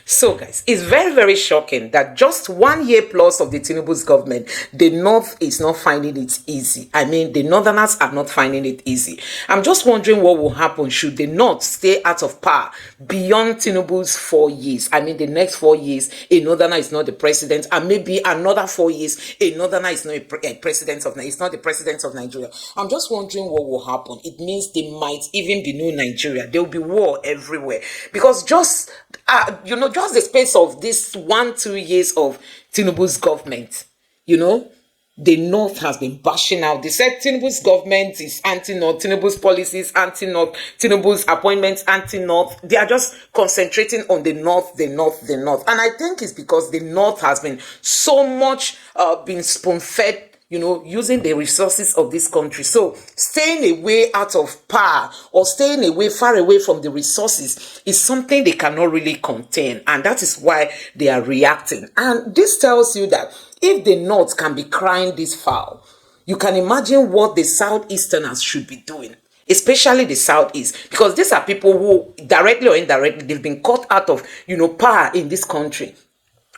So, guys, it's very, very shocking that just 1 year plus of the Tinubu's government, the North is not finding it easy. I mean, the Northerners are not finding it easy. I'm just wondering what will happen should the North stay out of power beyond Tinubu's 4 years. I mean, the next 4 years, a Northerner is not the president, and maybe another 4 years, a Northerner is not a president of Nigeria. It's not the president of Nigeria. I'm just wondering what will happen. It means there might even be no Nigeria. There will be war everywhere because just just the space of this 1-2 years of Tinubu's government, the North has been bashing out. They said Tinubu's government is anti-North, Tinubu's policies anti-North, Tinubu's appointments anti-North. They are just concentrating on the North, the North, the North. And I think it's because the North has been so much been spoon-fed, using the resources of this country. So staying away out of power or staying away, far away from the resources is something they cannot really contain. And that is why they are reacting. And this tells you that if the North can be crying this foul, you can imagine what the Southeasterners should be doing, especially the Southeast, because these are people who, directly or indirectly, they've been cut out of, power in this country.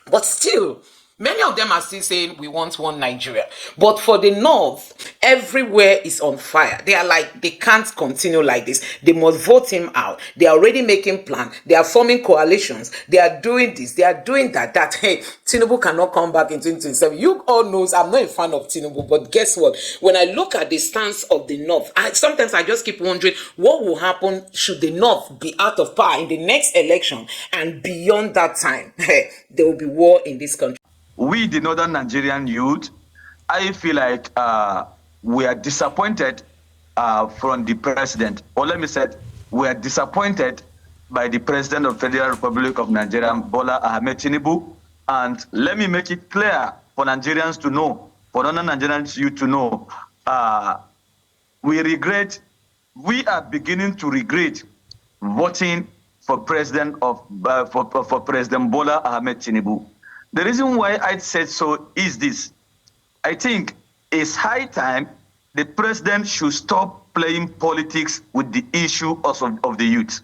But still, many of them are still saying we want one Nigeria. But for the North, everywhere is on fire. They are like, they can't continue like this. They must vote him out. They are already making plans. They are forming coalitions. They are doing this. They are doing that. Hey, Tinubu cannot come back in 2027. You all knows I'm not a fan of Tinubu, but guess what? When I look at the stance of the North, sometimes I just keep wondering what will happen should the North be out of power in the next election, and beyond that time, there will be war in this country. We, the Northern Nigerian youth, I feel like we are disappointed from the president. Or let me say, we are disappointed by the President of the Federal Republic of Nigeria, Bola Ahmed Tinubu. And let me make it clear for Nigerians to know, for Northern Nigerians youth to know, we are beginning to regret voting for President Bola Ahmed Tinubu. The reason why I said so is this. I think it's high time the president should stop playing politics with the issue of the youth.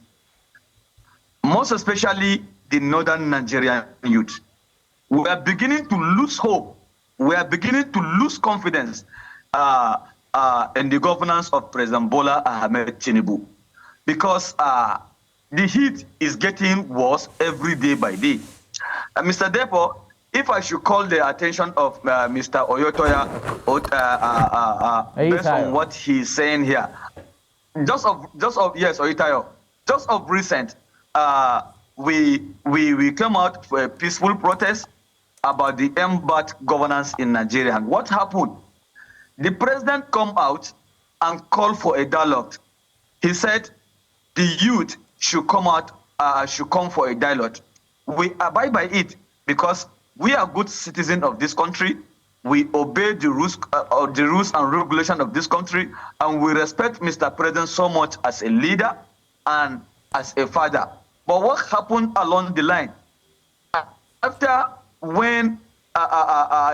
Most especially the Northern Nigerian youth. We are beginning to lose hope. We are beginning to lose confidence in the governance of President Bola Ahmed Tinubu. Because the heat is getting worse every day by day. Mr. Depo, if I should call the attention of Mr. Oyotoya based on what he's saying here, just of recent, we came out for a peaceful protest about the embat governance in Nigeria. And what happened? The president come out and called for a dialogue. He said the youth should come out, should come for a dialogue. We abide by it because we are good citizens of this country. We obey the rules and regulations of this country, and we respect Mr. President so much as a leader and as a father. But what happened along the line? After when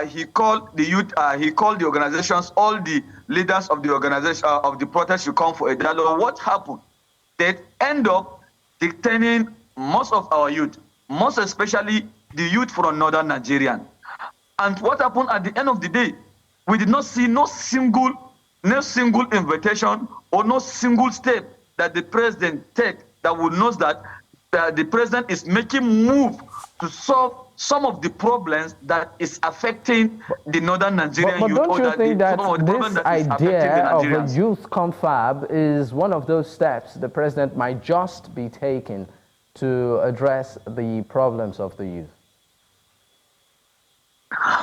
he called the youth, he called the organizations, all the leaders of the organization of the protest should come for a dialogue. What happened? They end up detaining most of our youth, most especially the youth from Northern Nigeria. And what happened at the end of the day? We did not see no single invitation or no single step that the president take that would know that the president is making move to solve some of the problems that is affecting the Northern Nigerian youth. But don't you think that this idea of a youth confab is one of those steps the president might just be taking to address the problems of the youth?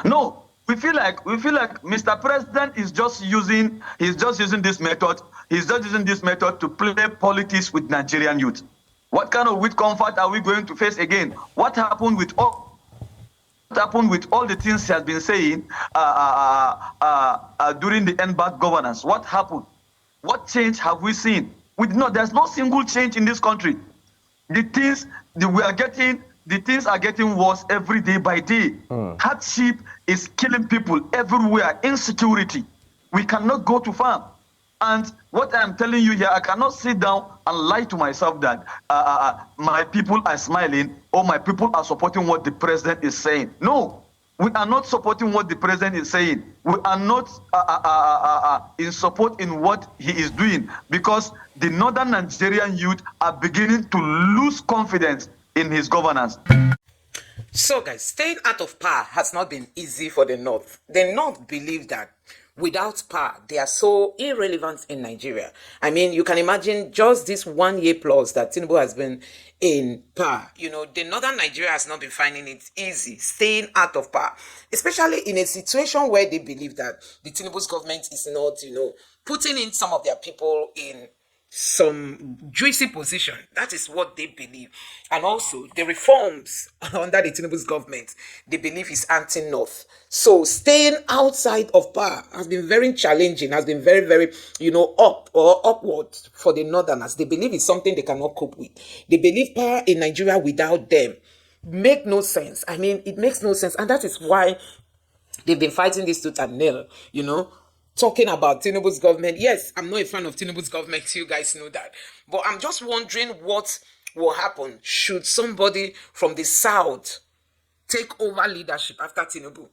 No, we feel like Mr. President is just using this method. He's just using this method to play politics with Nigerian youth. What kind of youth comfort are we going to face again? What happened with all the things he has been saying during the NBAT governance? What happened? What change have we seen? There's no single change in this country. The things are getting worse every day by day. Hardship is killing people everywhere. Insecurity. We cannot go to farm. And what I'm telling you here, I cannot sit down and lie to myself that my people are smiling or my people are supporting what the president is saying. No, we are not supporting what the president is saying. We are not in support in what he is doing, because the northern Nigerian youth are beginning to lose confidence in his governance. So, guys, staying out of power has not been easy for the North. The North believe that without power, they are so irrelevant in Nigeria. I mean, you can imagine just this 1 year plus that Tinubu has been in power. You know, the Northern Nigeria has not been finding it easy staying out of power, especially in a situation where they believe that the Tinubu's government is not, putting in some of their people in some juicy position. That is what they believe. And also the reforms under the Tinubu's government, they believe is anti-North. So staying outside of power has been very challenging, has been very, very, up or upward for the Northerners. They believe it's something they cannot cope with. They believe power in Nigeria without them make no sense. I mean, it makes no sense. And that is why they've been fighting this tooth and nail, talking about Tinubu's government. Yes, I'm not a fan of Tinubu's government. You guys know that. But I'm just wondering what will happen should somebody from the South take over leadership after Tinubu.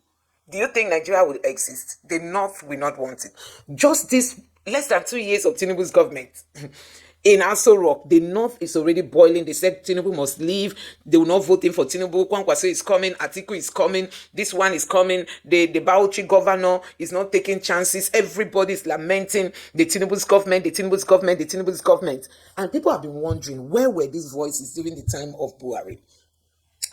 Do you think Nigeria will exist? The North will not want it. Just this less than 2 years of Tinubu's government. In Aso Rock, the North is already boiling. They said Tinubu must leave. They will not vote in for Tinubu. Kwankwaso is coming. Atiku is coming. This one is coming. The Bauchi governor is not taking chances. Everybody is lamenting the Tinubu's government, the Tinubu's government, the Tinubu's government. And people have been wondering, where were these voices during the time of Buhari?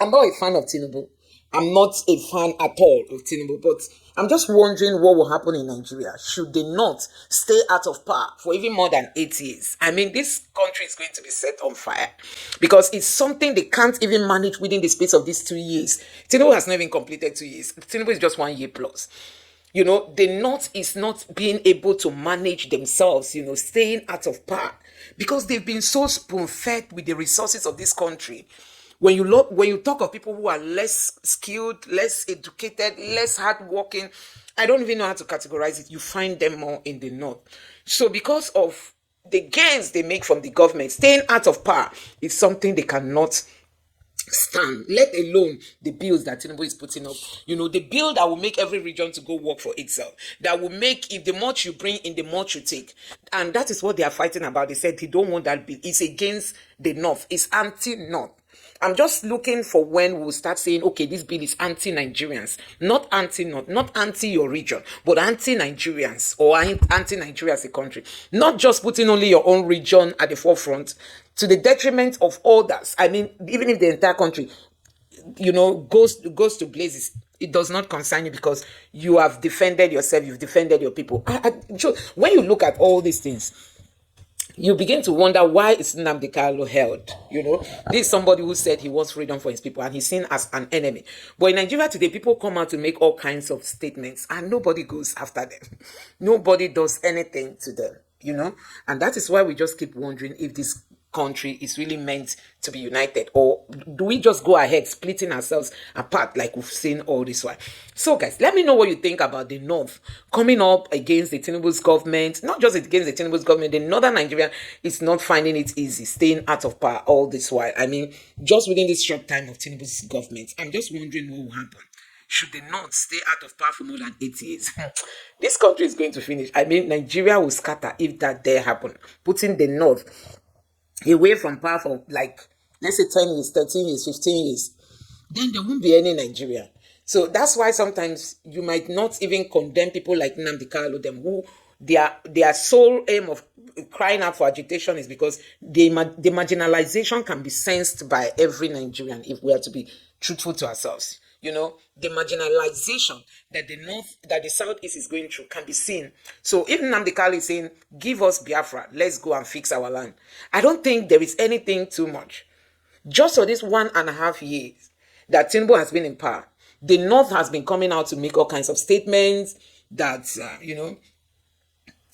I'm not a fan of Tinubu. I'm not a fan at all of Tinubu, but I'm just wondering what will happen in Nigeria should they not stay out of power for even more than 8 years. I mean, this country is going to be set on fire because it's something they can't even manage within the space of these 2 years. Tinubu has not even completed 2 years. Tinubu is just 1 year plus. The North is not being able to manage themselves, staying out of power because they've been so spoon-fed with the resources of this country. When you talk of people who are less skilled, less educated, less hardworking, I don't even know how to categorize it. You find them more in the North. So because of the gains they make from the government, staying out of power is something they cannot stand, let alone the bills that Tinubu is putting up. The bill that will make every region to go work for itself, that will make, if the much you bring in, the much you take. And that is what they are fighting about. They said they don't want that bill. It's against the North. It's anti-North. I'm just looking for when we'll start saying, okay, this bill is anti-Nigerians, not anti-North, not anti your region, but anti-Nigerians or anti-Nigeria as a country. Not just putting only your own region at the forefront to the detriment of others. I mean, even if the entire country, goes to blazes, it does not concern you because you have defended yourself, you've defended your people. When you look at all these things, you begin to wonder, why is Nnamdi Kanu held? This is somebody who said he wants freedom for his people and he's seen as an enemy. But in Nigeria today, people come out to make all kinds of statements and nobody goes after them. Nobody does anything to them, And that is why we just keep wondering if this country is really meant to be united, or do we just go ahead splitting ourselves apart like we've seen all this while? So guys, let me know what you think about the North coming up against the Tinubu's government. Not just against the Tinubu's government, the Northern Nigeria is not finding it easy staying out of power all this while. I mean, just within this short time of Tinubu's government, I'm just wondering what will happen should they not stay out of power for more than 8 years. This country is going to finish. I mean, Nigeria will scatter if that dare happen, putting the North away from power for, like, let's say 10 years, 13 years, 15 years, then there won't be any Nigeria. So that's why sometimes you might not even condemn people like Nnamdi Kanu, them who their sole aim of crying out for agitation is because the marginalization can be sensed by every Nigerian if we are to be truthful to ourselves. The marginalization that the Southeast is going through can be seen. So if Nnamdi Kanu is saying, give us Biafra, let's go and fix our land, I don't think there is anything too much. Just for this 1.5 years that Tinubu has been in power, the North has been coming out to make all kinds of statements that, in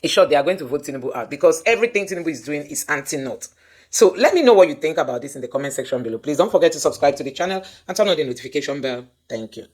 short, they are going to vote Tinubu out because everything Tinubu is doing is anti-North. So let me know what you think about this in the comment section below. Please don't forget to subscribe to the channel and turn on the notification bell. Thank you.